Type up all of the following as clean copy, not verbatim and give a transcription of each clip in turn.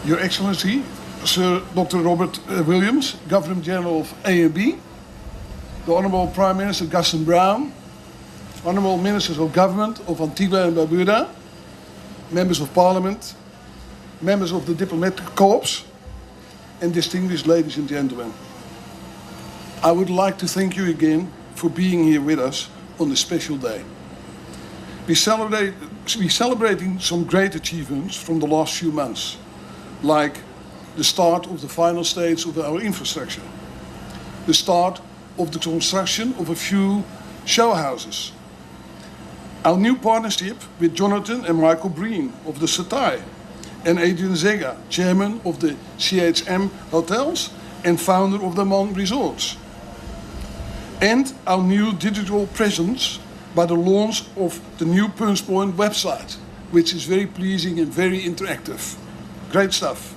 Your Excellency, Sir Dr. Robert Williams, Governor General of ANB, the Honourable Prime Minister Gaston Brown, Honourable Ministers of Government of Antigua and Barbuda, Members of Parliament, members of the Diplomatic Corps, and distinguished ladies and gentlemen. I would like to thank you again for being here with us on this special day. We're celebrating some great achievements from the last few months, like the start of the final stage of our infrastructure, the start of the construction of a few show houses, our new partnership with Jonathan and Michael Breen of the Satai, and Adrian Zega, chairman of the CHM Hotels and founder of the Mon Resorts, and our new digital presence by the launch of the new Pearns website, which is very pleasing and very interactive. Great stuff.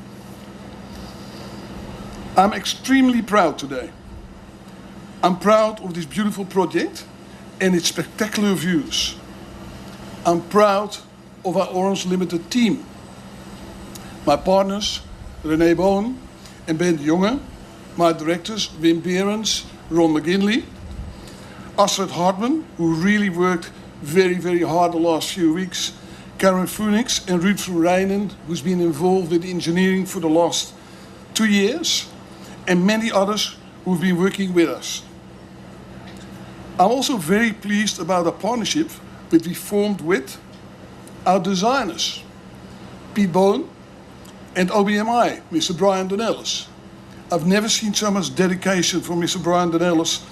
I'm extremely proud today. I'm proud of this beautiful project and its spectacular views. I'm proud of our Orange Limited team. My partners, René Boon and Ben de Jonge, my directors, Wim Pearns, Ron McGinley, Astrid Hartman, who really worked very, very hard the last few weeks, Karen Phoenix and Ruud van Rijnen, who's been involved with engineering for the last 2 years, and many others who've been working with us. I'm also very pleased about a partnership that we formed with our designers, Piet Boon and OBMI, Mr. Brian Donellis. I've never seen so much dedication from Mr. Brian Donellis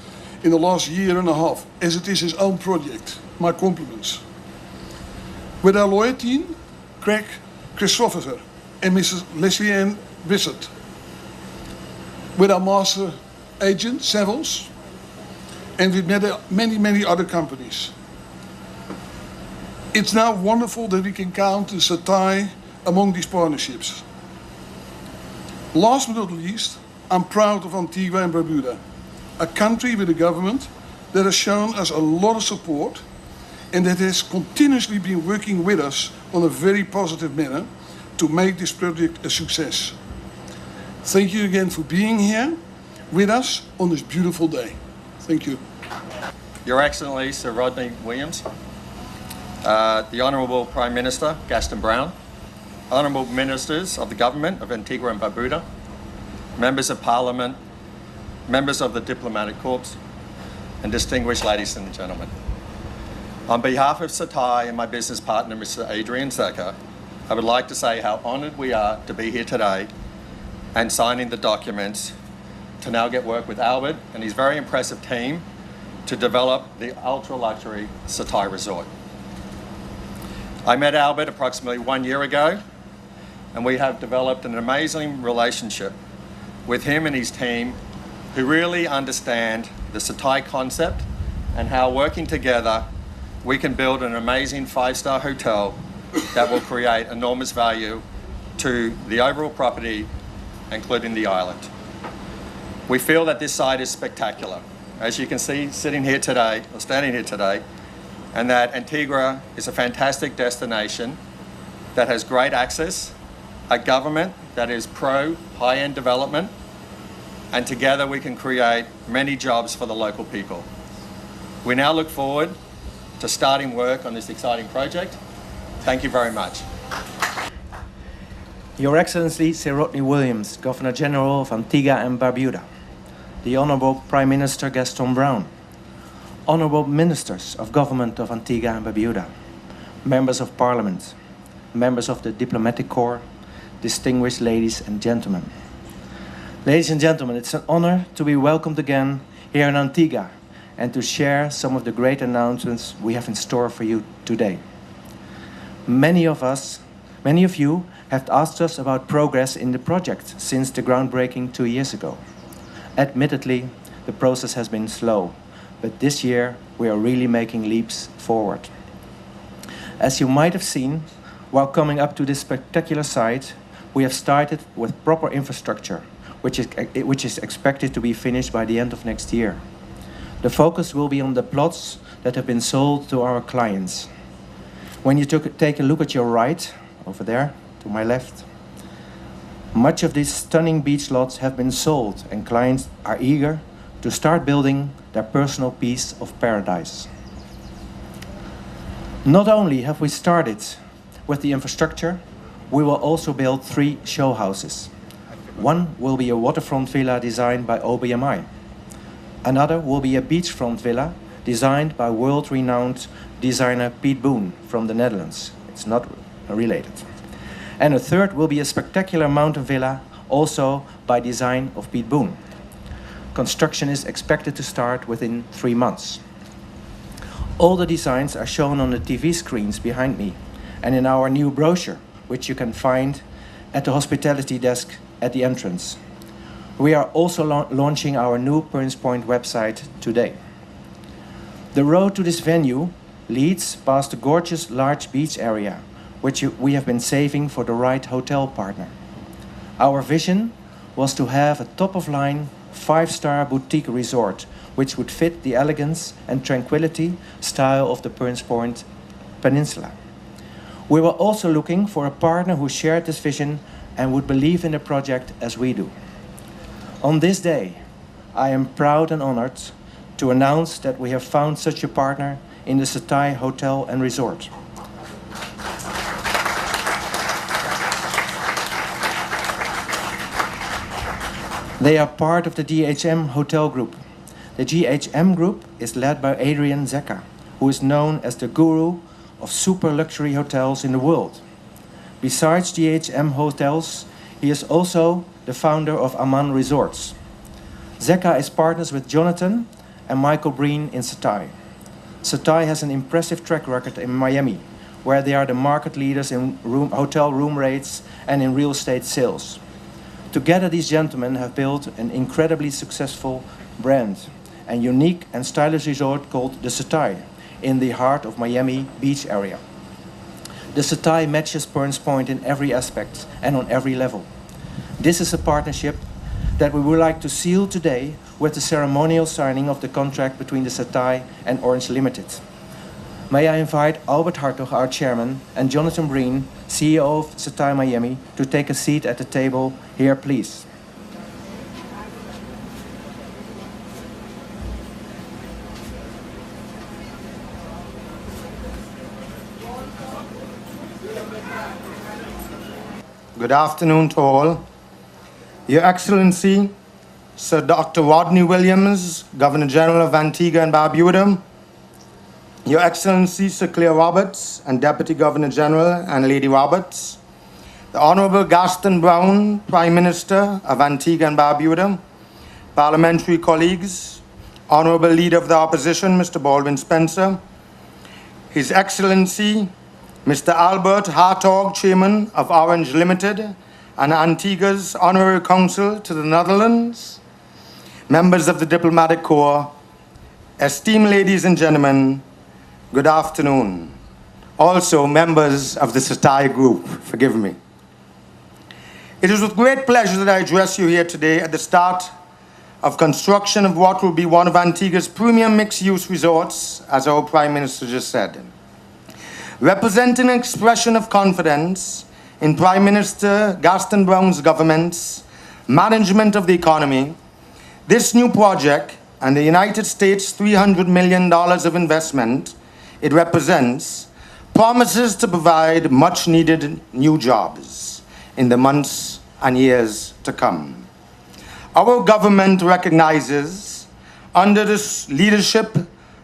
in the last year and a half, as it is his own project. My compliments. With our lawyer team, Craig Christopher and Mrs. Leslie Ann Wissert. With our master agent, Savills, and with many, many other companies. It's now wonderful that we can count the Satai among these partnerships. Last but not least, I'm proud of Antigua and Barbuda, a country with a government that has shown us a lot of support and that has continuously been working with us on a very positive manner to make this project a success. Thank you again for being here with us on this beautiful day. Thank you. Your Excellency, Sir Rodney Williams, the Honourable Prime Minister Gaston Brown, Honourable Ministers of the Government of Antigua and Barbuda, Members of Parliament, members of the Diplomatic Corps, and distinguished ladies and gentlemen. On behalf of Satai and my business partner, Mr. Adrian Zeka, I would like to say how honoured we are to be here today and signing the documents to now get work with Albert and his very impressive team to develop the ultra-luxury Satai Resort. I met Albert approximately 1 year ago, and we have developed an amazing relationship with him and his team, who really understand the Satai concept and how, working together, we can build an amazing 5-star hotel that will create enormous value to the overall property, including the island. We feel that this site is spectacular, as you can see standing here today, and that Antigua is a fantastic destination that has great access, a government that is pro high-end development, and together we can create many jobs for the local people. We now look forward to starting work on this exciting project. Thank you very much. Your Excellency, Sir Rodney Williams, Governor General of Antigua and Barbuda, the Honourable Prime Minister Gaston Brown, Honourable Ministers of Government of Antigua and Barbuda, Members of Parliament, members of the Diplomatic Corps, distinguished ladies and gentlemen. Ladies and gentlemen, it's an honor to be welcomed again here in Antigua and to share some of the great announcements we have in store for you today. Many of you have asked us about progress in the project since the groundbreaking 2 years ago. Admittedly, the process has been slow, but this year we are really making leaps forward. As you might have seen, while coming up to this spectacular site, we have started with proper infrastructure, which is expected to be finished by the end of next year. The focus will be on the plots that have been sold to our clients. When you take a look at your right, over there, to my left, Much of these stunning beach lots have been sold, and clients are eager to start building their personal piece of paradise. Not only have we started with the infrastructure, we will also build 3 show houses. One will be a waterfront villa designed by OBMI. Another will be a beachfront villa designed by world-renowned designer Piet Boon from the Netherlands. It's not related. And a third will be a spectacular mountain villa, also by design of Piet Boon. Construction is expected to start within 3 months. All the designs are shown on the TV screens behind me and in our new brochure, which you can find at the hospitality desk at the entrance. We are also launching our new Pearns Point website today. The road to this venue leads past the gorgeous large beach area, which we have been saving for the right hotel partner. Our vision was to have a top-of-line 5-star boutique resort, which would fit the elegance and tranquility style of the Pearns Point Peninsula. We were also looking for a partner who shared this vision and would believe in the project as we do. On this day, I am proud and honored to announce that we have found such a partner in the Satai Hotel and Resort. They are part of the GHM Hotel Group. The GHM Group is led by Adrian Zecca, who is known as the guru of super luxury hotels in the world. Besides GHM Hotels, he is also the founder of Aman Resorts. Zecca is partners with Jonathan and Michael Breen in Satai. Satai has an impressive track record in Miami, where they are the market leaders in hotel room rates and in real estate sales. Together, these gentlemen have built an incredibly successful brand and unique and stylish resort called the Satai in the heart of Miami Beach area. The Satai matches Pearns Point in every aspect and on every level. This is a partnership that we would like to seal today with the ceremonial signing of the contract between the Satai and Orange Limited. May I invite Albert Hartog, our chairman, and Jonathan Breen, CEO of Satai Miami, to take a seat at the table here, please. Good afternoon to all. Your Excellency, Sir Dr. Rodney Williams, Governor General of Antigua and Barbuda, Your Excellency, Sir Claire Roberts, and Deputy Governor General and Lady Roberts, the Honorable Gaston Brown, Prime Minister of Antigua and Barbuda, parliamentary colleagues, Honorable Leader of the Opposition, Mr. Baldwin Spencer, His Excellency, Mr. Albert Hartog, Chairman of Orange Limited and Antigua's Honorary Consul to the Netherlands, members of the Diplomatic Corps, esteemed ladies and gentlemen, good afternoon. Also, members of the Satai Group, forgive me. It is with great pleasure that I address you here today at the start of construction of what will be one of Antigua's premium mixed-use resorts, as our Prime Minister just said. Representing an expression of confidence in Prime Minister Gaston Brown's government's management of the economy, this new project and the United States $300 million of investment it represents promises to provide much-needed new jobs in the months and years to come. Our government recognizes, under the leadership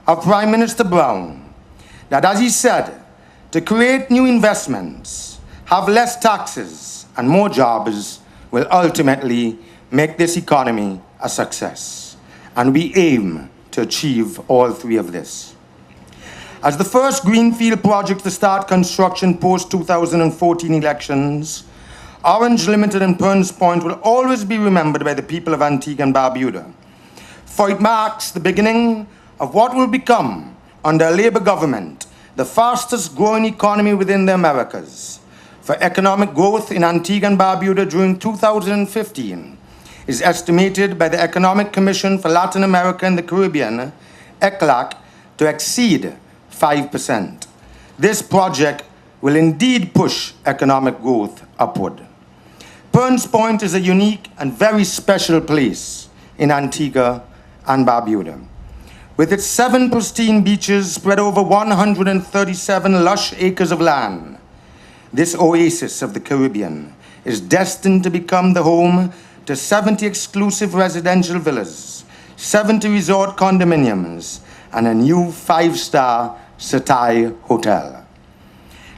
of Prime Minister Brown, that, as he said, to create new investments, have less taxes, and more jobs will ultimately make this economy a success. And we aim to achieve all 3 of this. As the first greenfield project to start construction post-2014 elections, Orange Limited and Pearns Point will always be remembered by the people of Antigua and Barbuda, for it marks the beginning of what will become, under a Labour government, the fastest growing economy within the Americas. For economic growth in Antigua and Barbuda during 2015 is estimated by the Economic Commission for Latin America and the Caribbean, ECLAC, to exceed 5%. This project will indeed push economic growth upward. Pearns Point is a unique and very special place in Antigua and Barbuda. With its 7 pristine beaches spread over 137 lush acres of land, this oasis of the Caribbean is destined to become the home to 70 exclusive residential villas, 70 resort condominiums, and a new 5-star Satai hotel.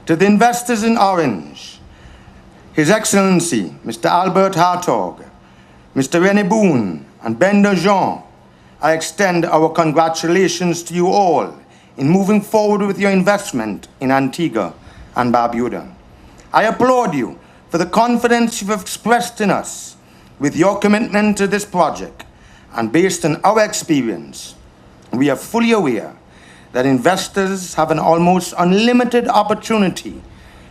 To the investors in Orange, His Excellency, Mr. Albert Hartog, Mr. René Boone, and Ben Jean, I extend our congratulations to you all in moving forward with your investment in Antigua and Barbuda. I applaud you for the confidence you've expressed in us with your commitment to this project, and based on our experience, we are fully aware that investors have an almost unlimited opportunity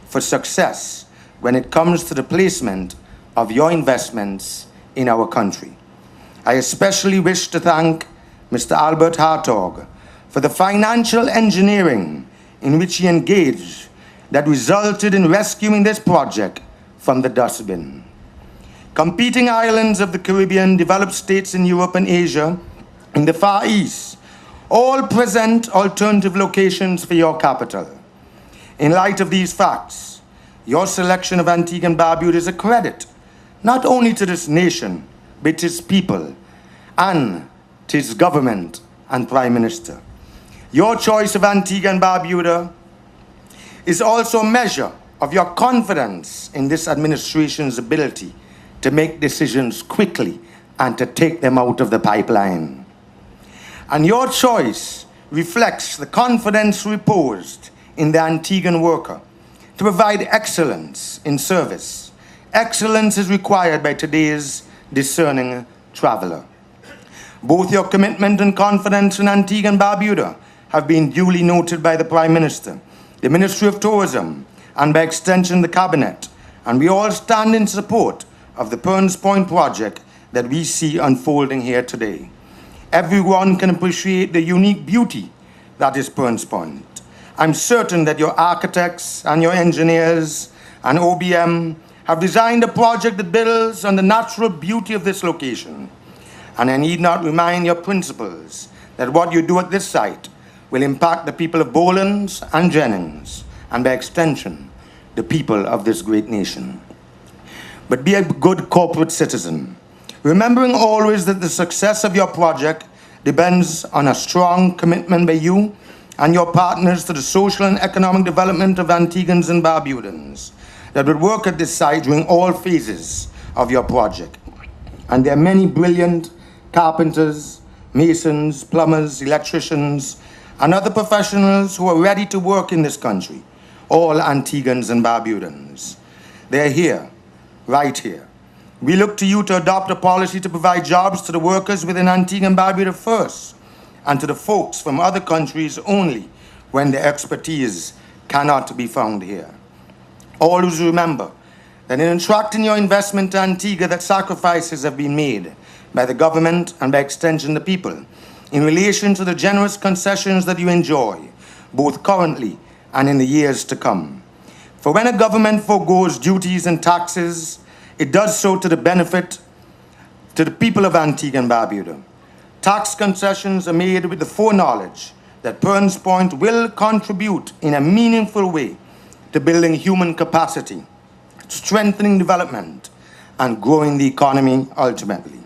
for success when it comes to the placement of your investments in our country. I especially wish to thank Mr. Albert Hartog for the financial engineering in which he engaged that resulted in rescuing this project from the dustbin. Competing islands of the Caribbean, developed states in Europe and Asia, in the Far East, all present alternative locations for your capital. In light of these facts, your selection of Antigua and Barbuda is a credit, not only to this nation, but to its people, and to its government and Prime Minister. Your choice of Antigua and Barbuda is also a measure of your confidence in this administration's ability to make decisions quickly and to take them out of the pipeline. And your choice reflects the confidence reposed in the Antiguan worker to provide excellence in service. Excellence is required by today's discerning traveler. Both your commitment and confidence in Antigua and Barbuda have been duly noted by the Prime Minister, the Ministry of Tourism, and by extension the Cabinet, and we all stand in support of the Pearns Point project that we see unfolding here today. Everyone can appreciate the unique beauty that is Pearns Point. I'm certain that your architects and your engineers and OBM have designed a project that builds on the natural beauty of this location. And I need not remind your principals that what you do at this site will impact the people of Bolans and Jennings, and by extension, the people of this great nation. But be a good corporate citizen, remembering always that the success of your project depends on a strong commitment by you and your partners to the social and economic development of Antiguans and Barbudans that would work at this site during all phases of your project. And there are many brilliant carpenters, masons, plumbers, electricians, and other professionals who are ready to work in this country, all Antiguans and Barbudans. They're here, right here. We look to you to adopt a policy to provide jobs to the workers within Antigua and Barbuda first, and to the folks from other countries only when their expertise cannot be found here. Always remember that in attracting your investment to Antigua, that sacrifices have been made by the government and by extension the people in relation to the generous concessions that you enjoy, both currently and in the years to come. For when a government forgoes duties and taxes, it does so to the benefit to the people of Antigua and Barbuda. Tax concessions are made with the foreknowledge that Pearns Point will contribute in a meaningful way to building human capacity, strengthening development, and growing the economy ultimately.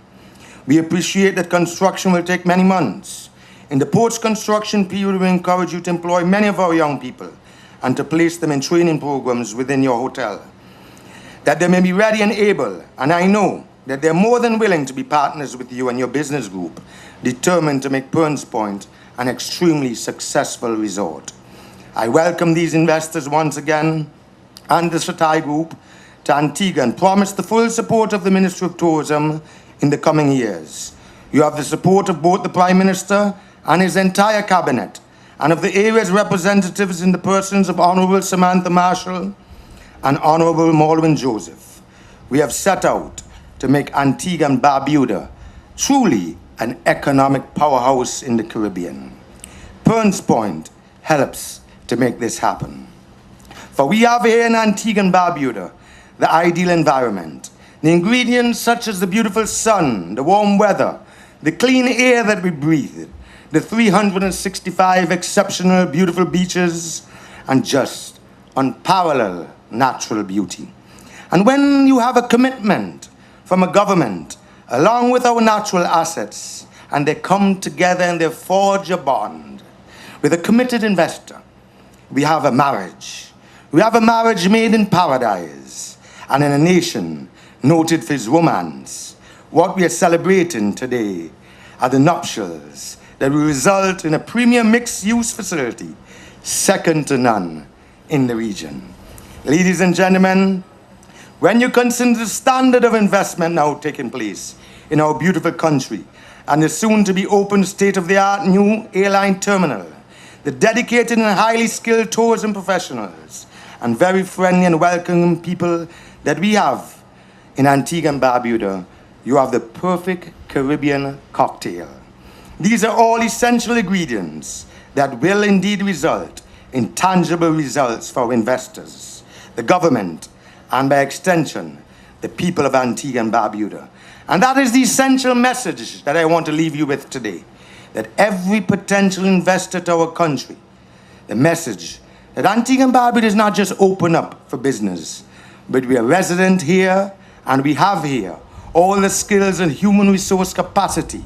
We appreciate that construction will take many months. In the post-construction period, we encourage you to employ many of our young people and to place them in training programs within your hotel, that they may be ready and able, and I know that they're more than willing to be partners with you and your business group, determined to make Pearns Point an extremely successful resort. I welcome these investors once again and the Satai Group to Antigua and promise the full support of the Ministry of Tourism in the coming years. You have the support of both the Prime Minister and his entire cabinet, and of the area's representatives in the persons of Honorable Samantha Marshall and Honorable Maureen Joseph. We have set out to make Antigua and Barbuda truly an economic powerhouse in the Caribbean. Pearns Point helps to make this happen. For we have here in Antigua and Barbuda the ideal environment, The ingredients such as the beautiful sun, the warm weather, the clean air that we breathe, the 365 exceptional beautiful beaches, and just unparalleled natural beauty. And when you have a commitment from a government, along with our natural assets, and they come together and they forge a bond with a committed investor, we have a marriage. We have a marriage made in paradise and in a nation noted for its romance. What we are celebrating today are the nuptials that will result in a premium mixed-use facility, second to none in the region. Ladies and gentlemen, when you consider the standard of investment now taking place in our beautiful country and the soon-to-be open state-of-the-art new airline terminal, the dedicated and highly skilled tourism professionals, and very friendly and welcoming people that we have in Antigua and Barbuda, you have the perfect Caribbean cocktail. These are all essential ingredients that will indeed result in tangible results for our investors, the government, and by extension, the people of Antigua and Barbuda. And that is the essential message that I want to leave you with today, that every potential investor to our country, the message that Antigua and Barbuda is not just open up for business, but we are resident here and we have here all the skills and human resource capacity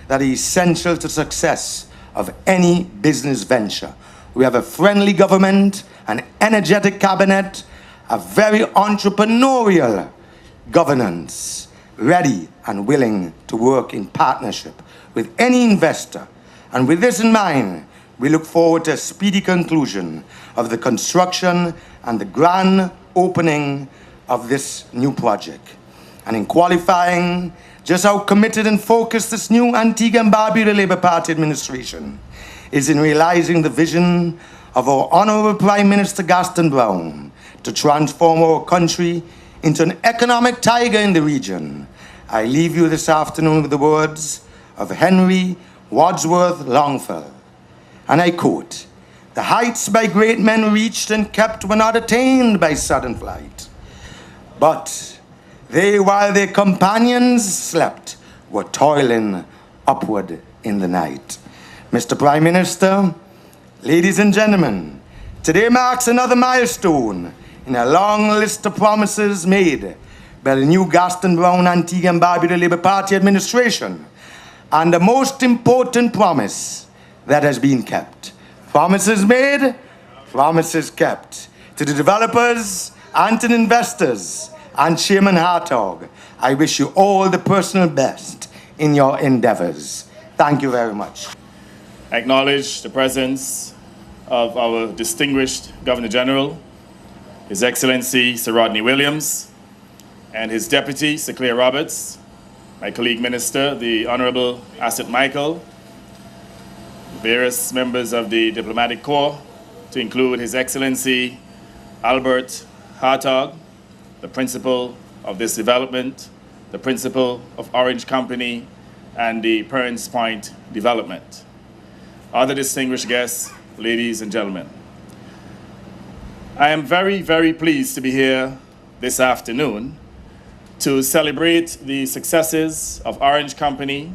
that are essential to success of any business venture. We have a friendly government, an energetic cabinet, a very entrepreneurial governance, ready and willing to work in partnership with any investor. And with this in mind, we look forward to a speedy conclusion of the construction and the grand opening of this new project. And in qualifying just how committed and focused this new Antigua and Barbuda Labour Party administration is in realizing the vision of our Honorable Prime Minister Gaston Brown to transform our country into an economic tiger in the region, I leave you this afternoon with the words of Henry Wadsworth Longfellow. And I quote, "The heights by great men reached and kept were not attained by sudden flight, but they, while their companions slept, were toiling upward in the night." Mr. Prime Minister, ladies and gentlemen, today marks another milestone in a long list of promises made by the new Gaston Brown Antigua and Barbuda Labour Party administration, and the most important promise that has been kept. Promises made, promises kept. To the developers and to the investors and Chairman Hartog, I wish you all the personal best in your endeavors. Thank you very much. I acknowledge the presence of our distinguished Governor General, His Excellency Sir Rodney Williams, and his Deputy, Sir Claire Roberts, my colleague Minister, the Honorable Asset Michael, various members of the Diplomatic Corps, to include His Excellency Albert Hartog, the principal of this development, the principal of Orange Company, and the Pearns Point development. Other distinguished guests, ladies and gentlemen, I am very, very pleased to be here this afternoon to celebrate the successes of Orange Company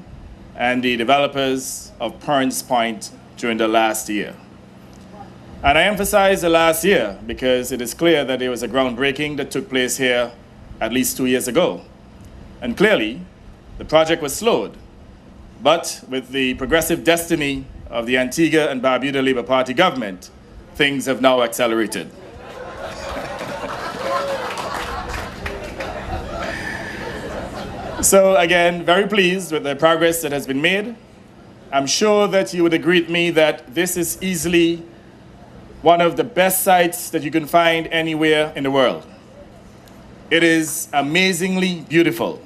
and the developers of Pearns Point during the last year. And I emphasize the last year because it is clear that there was a groundbreaking that took place here at least 2 years ago. And clearly, the project was slowed. But with the progressive destiny of the Antigua and Barbuda Labour Party government, things have now accelerated. So again, very pleased with the progress that has been made. I'm sure that you would agree with me that this is easily one of the best sites that you can find anywhere in the world. It is amazingly beautiful.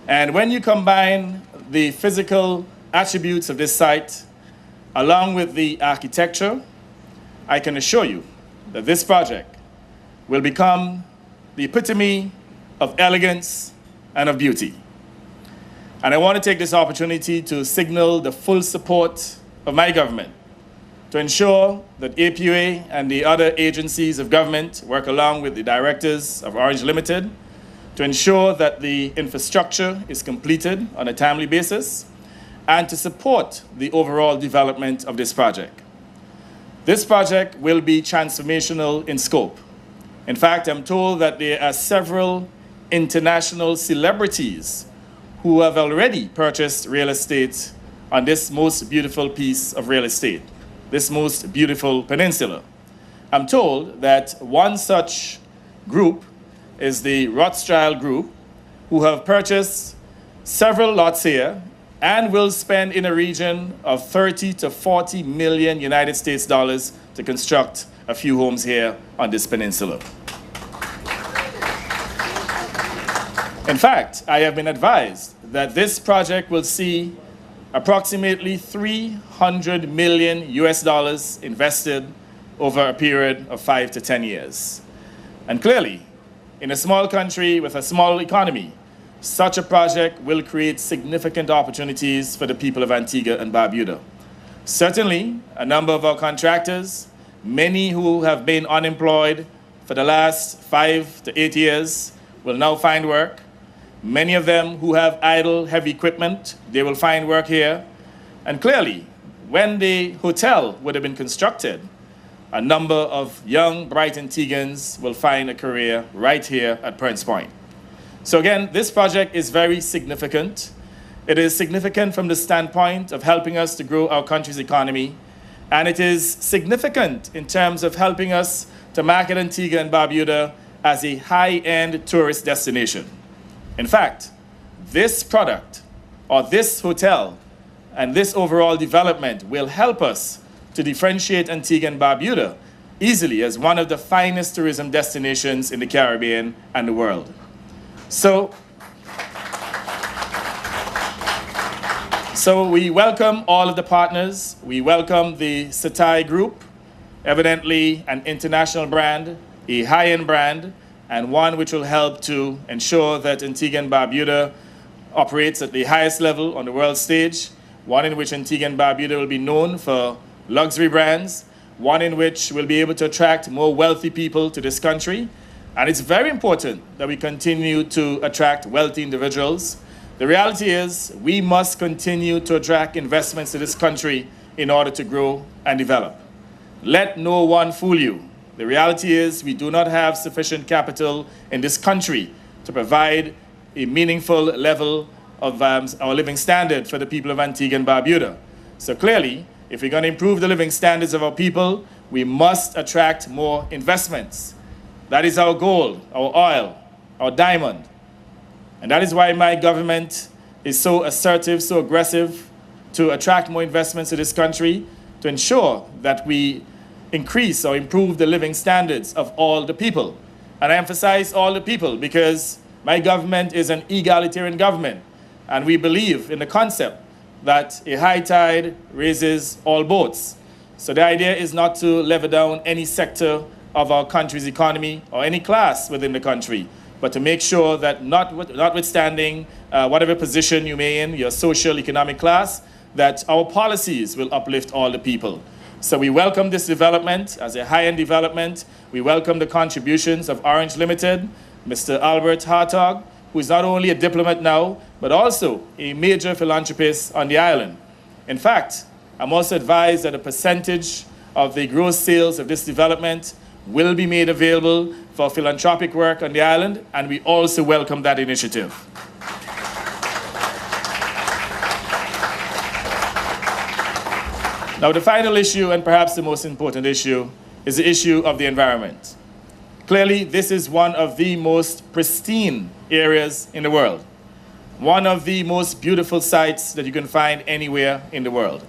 And when you combine the physical attributes of this site along with the architecture, I can assure you that this project will become the epitome of elegance and of beauty. And I want to take this opportunity to signal the full support of my government to ensure that APUA and the other agencies of government work along with the directors of Orange Limited to ensure that the infrastructure is completed on a timely basis, and to support the overall development of this project. This project will be transformational in scope. In fact, I'm told that there are several international celebrities who have already purchased real estate on this most beautiful piece of real estate, this most beautiful peninsula. I'm told that one such group is the Rothschild Group, who have purchased several lots here and will spend in a region of 30 to 40 million United States dollars to construct a few homes here on this peninsula. In fact, I have been advised that this project will see approximately 300 million US dollars invested over a period of 5 to 10 years. And clearly, in a small country with a small economy, such a project will create significant opportunities for the people of Antigua and Barbuda. Certainly, a number of our contractors, many who have been unemployed for the last 5 to 8 years, will now find work. Many of them who have idle, heavy equipment, they will find work here. And clearly, when the hotel would have been constructed, a number of young, bright Antiguans will find a career right here at Pearns Point. So again, this project is very significant. It is significant from the standpoint of helping us to grow our country's economy, and it is significant in terms of helping us to market Antigua and Barbuda as a high-end tourist destination. In fact, this product, or this hotel, and this overall development will help us to differentiate Antigua and Barbuda easily as one of the finest tourism destinations in the Caribbean and the world. So we welcome all of the partners. We welcome the Satai Group, evidently an international brand, a high-end brand, and one which will help to ensure that Antigua and Barbuda operates at the highest level on the world stage, one in which Antigua and Barbuda will be known for luxury brands, one in which we'll be able to attract more wealthy people to this country. And it's very important that we continue to attract wealthy individuals. The reality is we must continue to attract investments to this country in order to grow and develop. Let no one fool you. The reality is we do not have sufficient capital in this country to provide a meaningful level of our living standard for the people of Antigua and Barbuda. So clearly, if we're going to improve the living standards of our people, we must attract more investments. That is our gold, our oil, our diamond. And that is why my government is so assertive, so aggressive to attract more investments to this country, to ensure that we increase or improve the living standards of all the people. And I emphasize all the people because my government is an egalitarian government, and we believe in the concept that a high tide raises all boats. So the idea is not to level down any sector of our country's economy or any class within the country, but to make sure that notwithstanding whatever position you may in, your social, economic class, that our policies will uplift all the people. So we welcome this development as a high-end development. We welcome the contributions of Orange Limited, Mr. Albert Hartog, who is not only a diplomat now, but also a major philanthropist on the island. In fact, I'm also advised that a percentage of the gross sales of this development will be made available for philanthropic work on the island, and we also welcome that initiative. Now, the final issue, and perhaps the most important issue, is the issue of the environment. Clearly, this is one of the most pristine areas in the world, one of the most beautiful sites that you can find anywhere in the world.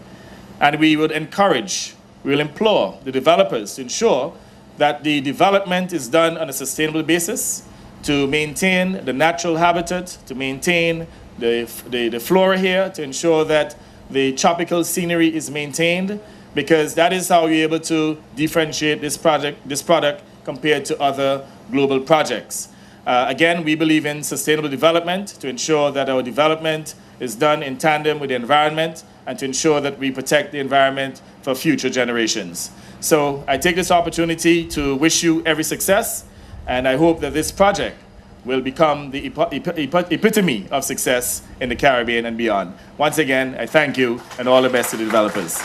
And we would encourage, we will implore the developers to ensure that the development is done on a sustainable basis to maintain the natural habitat, to maintain the flora here, to ensure that the tropical scenery is maintained, because that is how we're able to differentiate this product compared to other global projects. Again, we believe in sustainable development to ensure that our development is done in tandem with the environment and to ensure that we protect the environment for future generations. So I take this opportunity to wish you every success, and I hope that this project will become the epitome of success in the Caribbean and beyond. Once again, I thank you and all the best to the developers.